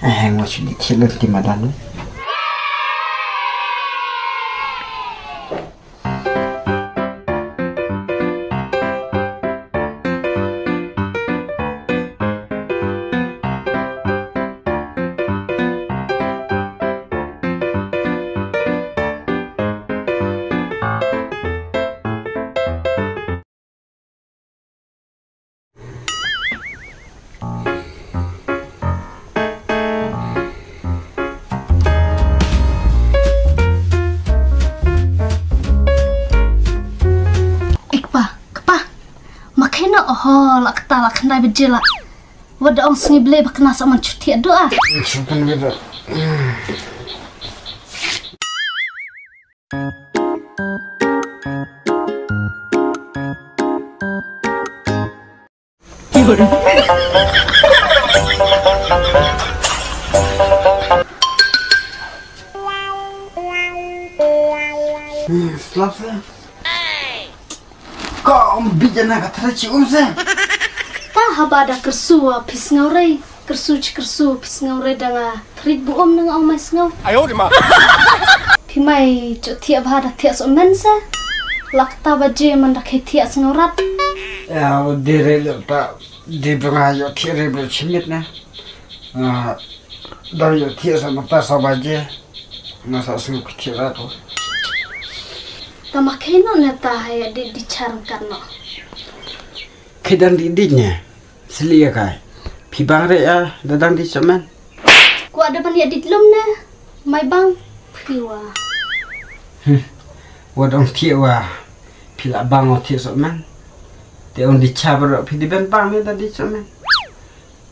masih dicilur di madan. Oh, lak kata lak kena berjela. Wada orang sengi beli bakna sama cuti doa. Simpan beda. Selasa. Kau bijan nak terci umse. Tah habada kersu pis ngaurai. Kersu pis ngaurai danga trik bu om danga om mais ngau. Ayo di ma. Pimai cuti abada tiak so mensa. Lakta baje mandak tiak ngaurat. Ya, dire tak di pengayo tiak rebel cimit na. Dari tiak sama tas baje. Masa sungguh kecil tu. Tamakeno neta haya dicarangkan no. Kedan didiknya, selia kai. Pibang ya, dadang di semen. Ku ada banyak di dalam na, mai bang, piwa. Wadong tiwa, pila bang o tiwa semen. Dia on di cabar, pidi ben bang ni tadi semen.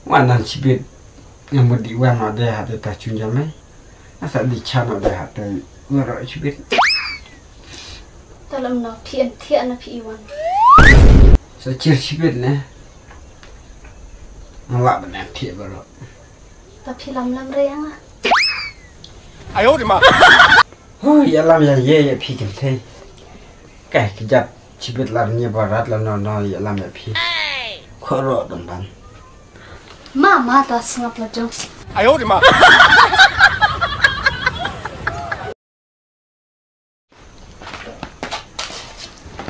Wanan cibit, yang mau diwan ada hati tak cunjamai. Asal di cano ada hati, ngorok cibit. Dalam nak pian na piwan. Secir cibit ne. Ngelak benar tiap baru. Tapi lam reyang lah. Ayo di ma. Oh, ya lam ya ye pikim teh. Keh kejap cibit larnya barat lah no ya lam ya pi. Korok domban. Mama dah sengap lajong. Ayo di ma.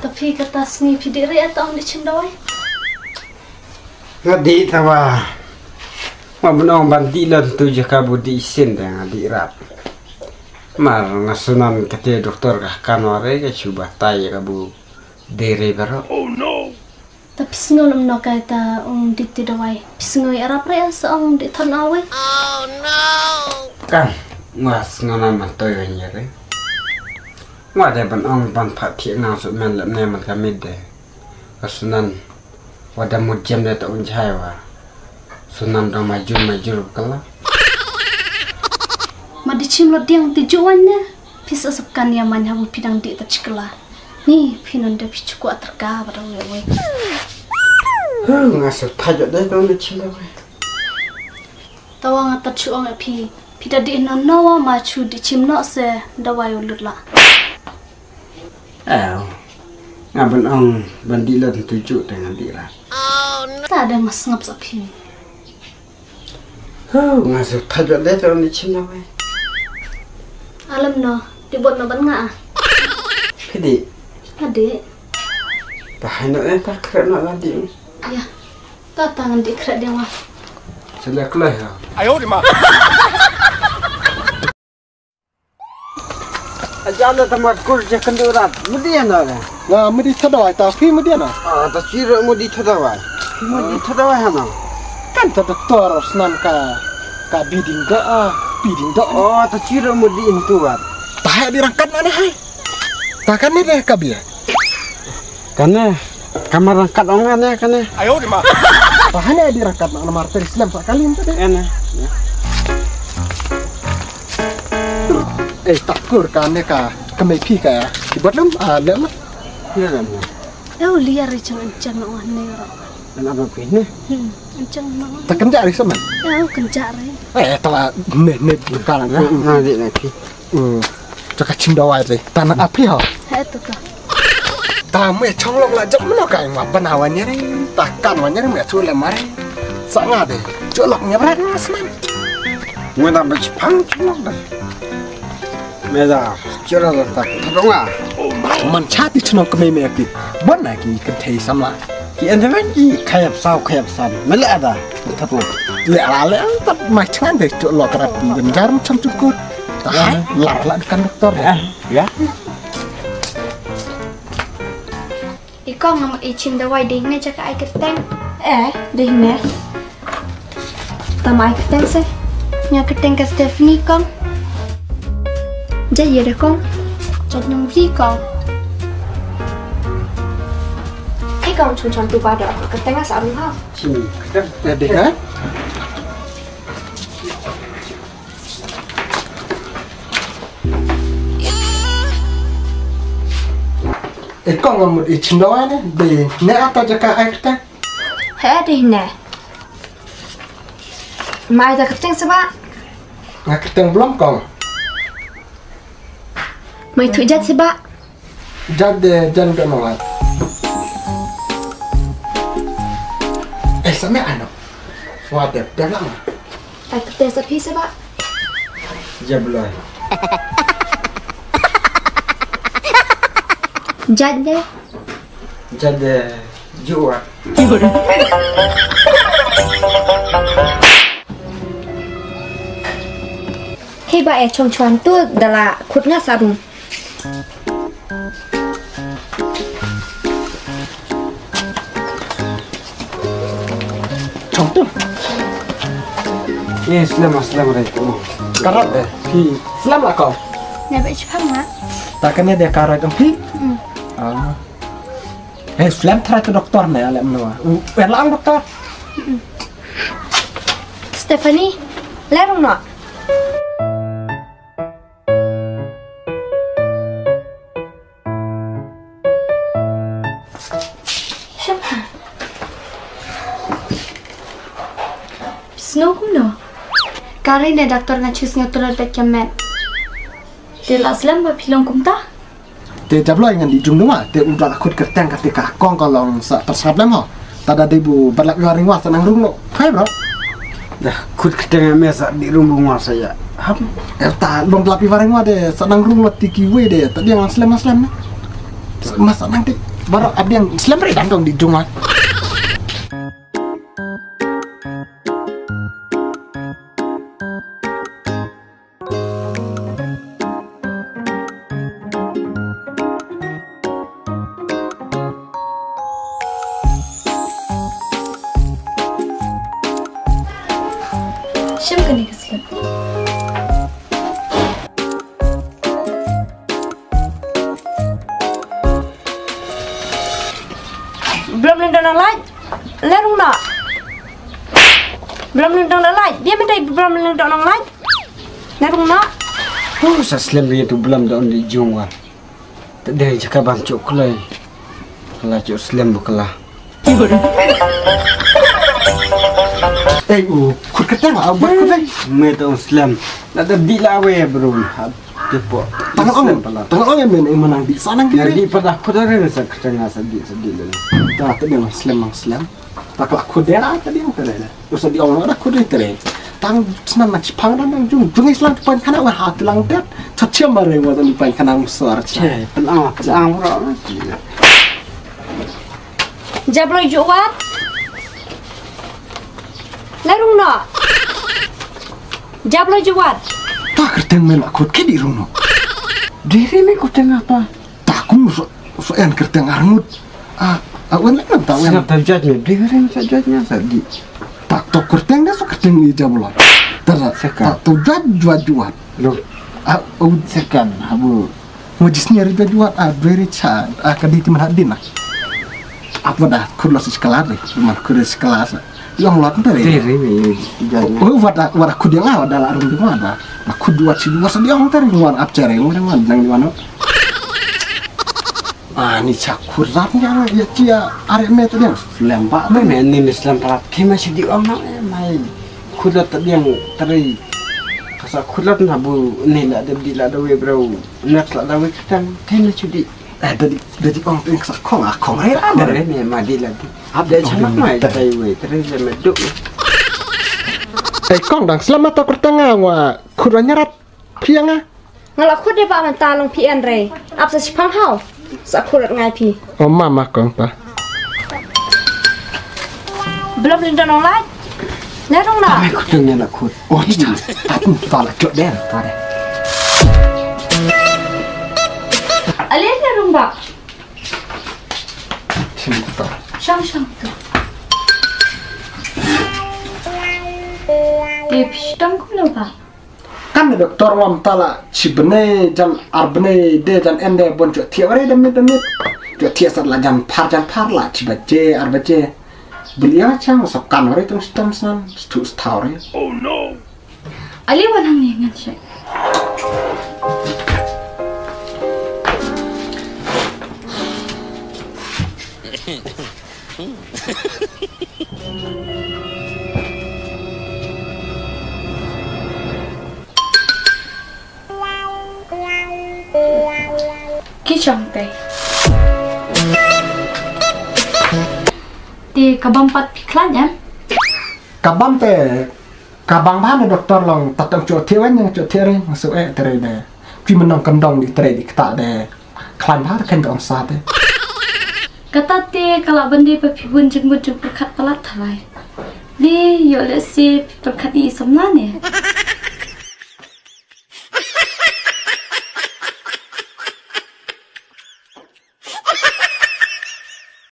Tapi kata seni pidiri atau ang dicendawai? Ngadi tawa. Mabnong bantilan tu jaka budi isin dah ngadi rap. Mar ngasunan kete doktor kah kanware ke cuba tay kabu dere baro. Oh no. Tapi sengolom no kata ditidawai. Sengoi arap rea seong ditanawai. Oh no. Kan ngas ngonan mantoy nyere. Wadah ban pak tiak nang sut men lep ne man kamid de. Kasunan wadah mujam de tak unjai wa. Sunan dong maju kala. Ma dicim lo diang tujuan ne. Pisa sepkan yang man habu pidang di tercikela. Ni pinon de picuku aterka pada wewe. Ngasut tajak de dong dicim de. Tawang atat cuang pi. Pida di nawa macu dicim no se dawai ulut la. Ngaben ong bandilan tujuk dengan dira. Oh no. Tak ada mas ngap sapi. Ngasut tajak de dong dicim de. Alam no, dibuat no ban nga. Pidi. Adik. Tahan nak tak keren nak lagi. Ya. Tak tangan dikret dia mah. Selak lah ya. Ayo di ma. Ajala tamat kurja kendurat. Mudian ada. Nah, mudi thadawai tapi mudi na. Tak cira mudi thadawai. Mudi thadawai hana. Kan ta doktor snan ka biding da. Oh, tak cira mudi intuat. Tah dirangkat mana hai? Tak kan ni deh kabia. Karena kamar rangkat ongan ya karena. Ayo di ma. Tah ni dirangkat nak nomor Islam sekali tu deh. Ene. Takur kan ni ka kemepi ka dibuat lem lem. Ya kan. Liar encang no ane ro. Kenapa pilih? Encang no. Tak kenja hari sama. Kencar Telah net bukan lah. Nanti lagi. Cakap cindawai tu. Tanah api ha. Itu kah. Tamu chonglong lah jam mana kau yang benawannya ni. Takkan wannya ni macam lemari. Sangat deh. Coloknya berat mas man. Người ta bị phăng chứ nó đây. Mẹ già chưa ra được thật đúng à? Man chat itu nak kami meki. Bon lagi kentai sama. Ki anh thấy gì khayap sao mới lẽ ra thật không? Le tak macam deh tu lo terapi benjar macam cukup. Tak lah kan doktor. Ya. Ikaw nga mag-itchim dawai ding na tsaka ay kerteng. Ding na. Tama ay kerteng sih. Nga kerteng ka Stephanie kong. Jadi ada kong. Chad nung vi kong. Ikaw cuman tu pada aku kerteng asal rumah. Sini. Jadi kan? Kau ngamut icin doa ni, deh. Ni apa jaka air teh? Ding na. Mai dah kerteng sebab. Nggak keteng belum kau? Mai tu jat sebab. Jadi jangan kau nolak. Sampai anak. Wah deh, dah lama. Ay kerteng sepi sebab. Jabloy. Jat deh. Jadi jual. Heba cuan tu adalah kutnya sarung. Contoh. Assalamualaikum. Karat deh. Pi, selamat kau. Nga ba ichipang nga? Takkannya dia karat dong pi? Slam try ke doktor nih, alam menua. Lang doktor. Stephanie, lerong nak. Snow ko no? Kari na doktor nga choose nga tulad pa kiamet. Tila aslam ba pilong kumta? Dia jablo yang di jung dua, dia udah akut kerteng ketika kong kalau tersablam mo. Tada debu balak garing wa senang rung lo. Hai bro. Dah kut ketengah mesa di rumah saya. Ham, ta long lapi garing wa de senang rung lo tiki we de. Tadi yang aslam nih. Masa nanti baru ada yang aslam redang dong di jung wa. Siyam ka ni kaslam. Belum nendang light. Lerong nak. Belum nendang light. Dia minta belum nendang light. Lerong nak. Sa slam itu belum daun di jungwa. Tadi jika bancuk kelai. Kalau cuk slam bukalah. Kut kerteng lah, buat kerteng. Metong slam. Nada di lawe bro. Tipu. Tengok orang yang menang di sana gitu. Jadi pada kudaran sa ketengah sedih lalu. Tak tadi yang slam. Tak lah kudera tadi yang terada. Terus di orang ada kuda terada. Tang senang macam pangran yang jung Islam tu paling kanak wah hati langkat. Cacim bareng waktu ni paling kanak suara. Cai, pelang bro. Jabloy juat. Lerong nak. Jabloy juat. Tak kerteng melak kut ke di rumah. Diri ni kuteng apa? Tak kum so en kerteng armut. Awan nak tahu Siapa terjadinya? Diri terjadinya tadi. Tak tahu kerteng dah so kerteng ni jabloy. Tak tahu juat. Loh, sekan habu. Mujisnya riba juat very chat. Kaditi manadin lah. Apa dah kurlas sekelas ni? Cuma kurlas sekelas. Yang lot dari. Diri ni jadi. Wada ku dia ngah adalah arung di mana? Aku dua cidu masa dia orang tadi nguan abjare nguan nang di mana? Ni cakurannya ya cia arek me tadi yang lembak Mana ni Islam parat masih di orang mai. Kudat tadi yang tadi. Pasal kudat habu ni lah ada di lah dawe bro. Nak lah dawe kita masih di. Dari orang tu yang sakong akong rela Dari ni madi lagi. Ada cuma mai tadi we terus meduk. kong dang selamat tak bertengah wa kurangnya rat piang ah. Ngalak kod deh pak manta long pi an re. Ap sa chipang hau. Sa kurat ngai pi. Oh mama kong ta. Belum lindon nong lai. Nè dong na. Mai ku tengnya nak kut. Oh cha, tatun ta la jod den ta de. Alin na rung ba? Sim ta. Shang tu. Pistang ku lo ba? Kan doktor wam tala cibene jan arbene de jan ende bon jo tiare demit jo tiasat la jan par la cibaje arbaje beliau chang sokkan ore tung stam san stu staure Ali wanang ni ngan siya. Kicang teh. Di kabampat piklan ya. kabam te kabang ba doktor long tatang jo tiwan yang jo tiare masuk tere de pi menong kendong di tere di kta de klan ba kan dong sa de Kata te kalau bende pepibun jenggut jeng perkat pelat thalai. Di yo le si perkat di somna ne.